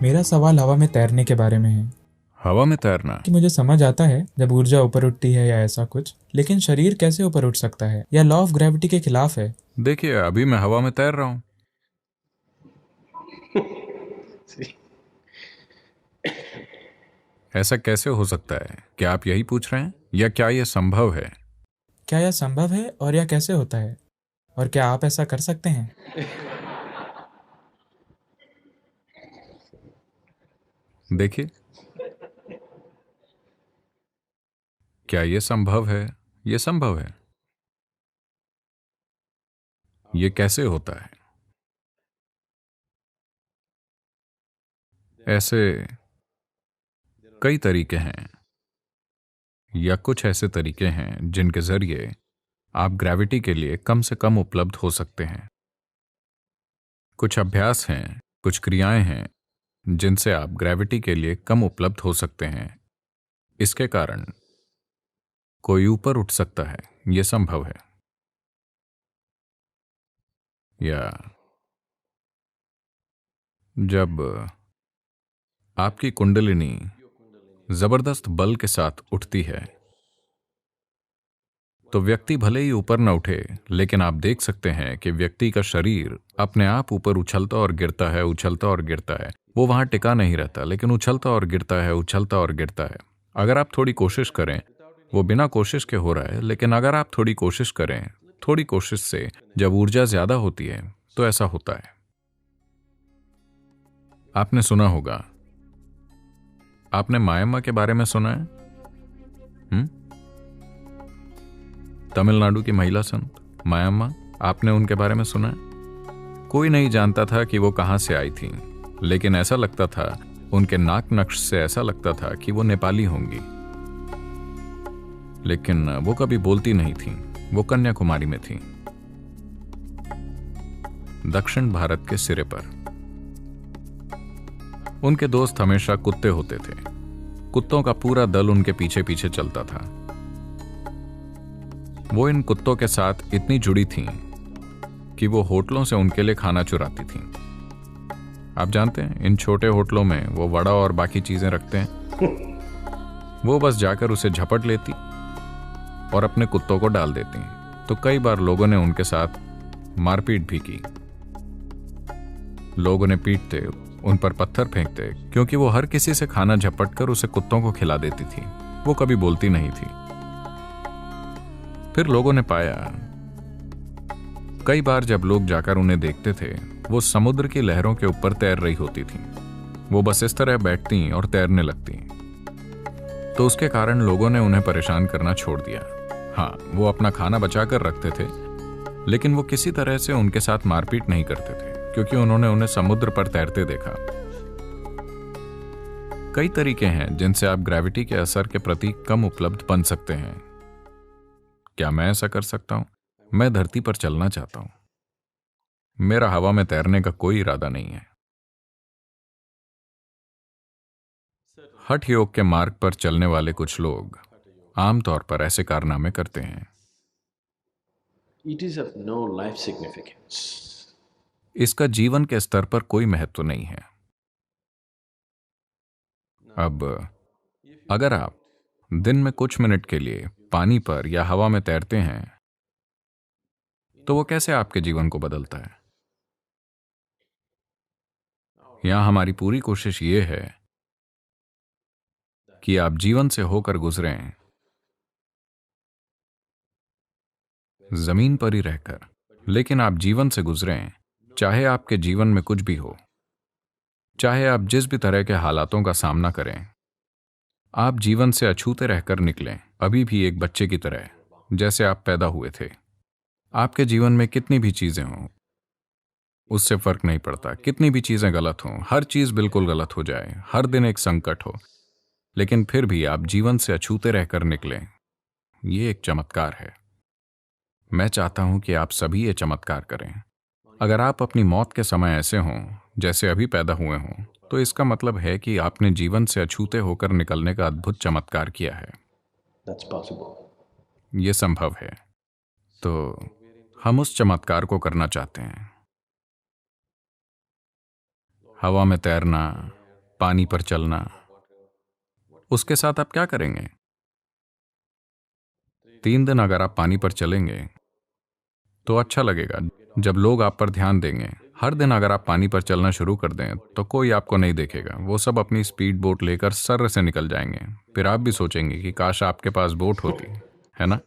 मेरा सवाल हवा में तैरने के बारे में है हवा में तैरना? कि मुझे समझ आता है जब ऊर्जा ऊपर उठती है या ऐसा कुछ, लेकिन शरीर कैसे ऊपर उठ सकता है या लॉ ऑफ ग्रेविटी के खिलाफ है? देखिए, अभी मैं हवा में तैर रहा हूँ। ऐसा कैसे हो सकता है? क्या आप यही पूछ रहे हैं, या क्या यह संभव है? क्या यह संभव है और यह कैसे होता है, और क्या आप ऐसा कर सकते हैं? देखिए, क्या यह संभव है? यह संभव है। यह कैसे होता है? ऐसे कई तरीके हैं, या कुछ ऐसे तरीके हैं जिनके जरिए आप ग्रेविटी के लिए कम से कम उपलब्ध हो सकते हैं। कुछ अभ्यास हैं, कुछ क्रियाएं हैं जिनसे आप ग्रेविटी के लिए कम उपलब्ध हो सकते हैं। इसके कारण कोई ऊपर उठ सकता है, यह संभव है। या जब आपकी कुंडलिनी जबरदस्त बल के साथ उठती है तो व्यक्ति भले ही ऊपर न उठे, लेकिन आप देख सकते हैं कि व्यक्ति का शरीर अपने आप ऊपर उछलता और गिरता है, उछलता और गिरता है। वो वहां टिका नहीं रहता, लेकिन उछलता और गिरता है, उछलता और गिरता है। अगर आप थोड़ी कोशिश करें, वो बिना कोशिश के हो रहा है, लेकिन अगर आप थोड़ी कोशिश करें, थोड़ी कोशिश से जब ऊर्जा ज्यादा होती है तो ऐसा होता है। आपने सुना होगा, आपने मायम्मा के बारे में सुना है? तमिलनाडु की महिला संत मायम्मा, आपने उनके बारे में सुना है? कोई नहीं जानता था कि वो कहां से आई थी, लेकिन ऐसा लगता था, उनके नाक नक्श से ऐसा लगता था कि वो नेपाली होंगी। लेकिन वो कभी बोलती नहीं थी। वो कन्याकुमारी में थी, दक्षिण भारत के सिरे पर। उनके दोस्त हमेशा कुत्ते होते थे। कुत्तों का पूरा दल उनके पीछे पीछे चलता था। वो इन कुत्तों के साथ इतनी जुड़ी थीं कि वो होटलों से उनके लिए खाना चुराती थीं। आप जानते हैं, इन छोटे होटलों में वो वड़ा और बाकी चीजें रखते हैं। वो बस जाकर उसे झपट लेती और अपने कुत्तों को डाल देती। तो कई बार लोगों ने उनके साथ मारपीट भी की। लोग उन्हें पीटते, उन पर पत्थर फेंकते, क्योंकि वो हर किसी से खाना झपट कर उसे कुत्तों को खिला देती थी। वो कभी बोलती नहीं थी। फिर लोगों ने पाया, कई बार जब लोग जाकर उन्हें देखते थे, वो समुद्र की लहरों के ऊपर तैर रही होती थी। वो बस इस तरह बैठती और तैरने लगती। तो उसके कारण लोगों ने उन्हें परेशान करना छोड़ दिया। हाँ, वो अपना खाना बचाकर रखते थे, लेकिन वो किसी तरह से उनके साथ मारपीट नहीं करते थे, क्योंकि उन्होंने उन्हें समुद्र पर तैरते देखा। कई तरीके हैं जिनसे आप ग्रेविटी के असर के प्रति कम उपलब्ध बन सकते हैं। क्या मैं ऐसा कर सकता हूं? मैं धरती पर चलना चाहता हूं। मेरा हवा में तैरने का कोई इरादा नहीं है। हठ योग के मार्ग पर चलने वाले कुछ लोग आमतौर पर ऐसे कारनामे करते हैं। It is of no life significance. इसका जीवन के स्तर पर कोई महत्व नहीं है। अब अगर आप दिन में कुछ मिनट के लिए पानी पर या हवा में तैरते हैं, तो वो कैसे आपके जीवन को बदलता है? यहां हमारी पूरी कोशिश ये है कि आप जीवन से होकर गुजरें, जमीन पर ही रहकर, लेकिन आप जीवन से गुजरें, चाहे आपके जीवन में कुछ भी हो, चाहे आप जिस भी तरह के हालातों का सामना करें, आप जीवन से अछूते रहकर निकलें, अभी भी एक बच्चे की तरह, जैसे आप पैदा हुए थे। आपके जीवन में कितनी भी चीजें हों, उससे फर्क नहीं पड़ता। कितनी भी चीजें गलत हों, हर चीज बिल्कुल गलत हो जाए, हर दिन एक संकट हो, लेकिन फिर भी आप जीवन से अछूते रहकर निकलें, ये एक चमत्कार है। मैं चाहता हूं कि आप सभी ये चमत्कार करें। अगर आप अपनी मौत के समय ऐसे हों जैसे अभी पैदा हुए हों, तो इसका मतलब है कि आपने जीवन से अछूते होकर निकलने का अद्भुत चमत्कार किया है। That's possible. यह संभव है। तो हम उस चमत्कार को करना चाहते हैं। हवा में तैरना, पानी पर चलना, उसके साथ आप क्या करेंगे? 3 दिन अगर आप पानी पर चलेंगे तो अच्छा लगेगा, जब लोग आप पर ध्यान देंगे। हर दिन अगर आप पानी पर चलना शुरू कर दें तो कोई आपको नहीं देखेगा, वो सब अपनी स्पीड बोट लेकर सर्र से निकल जाएंगे। फिर आप भी सोचेंगे कि काश आपके पास बोट होती, है ना?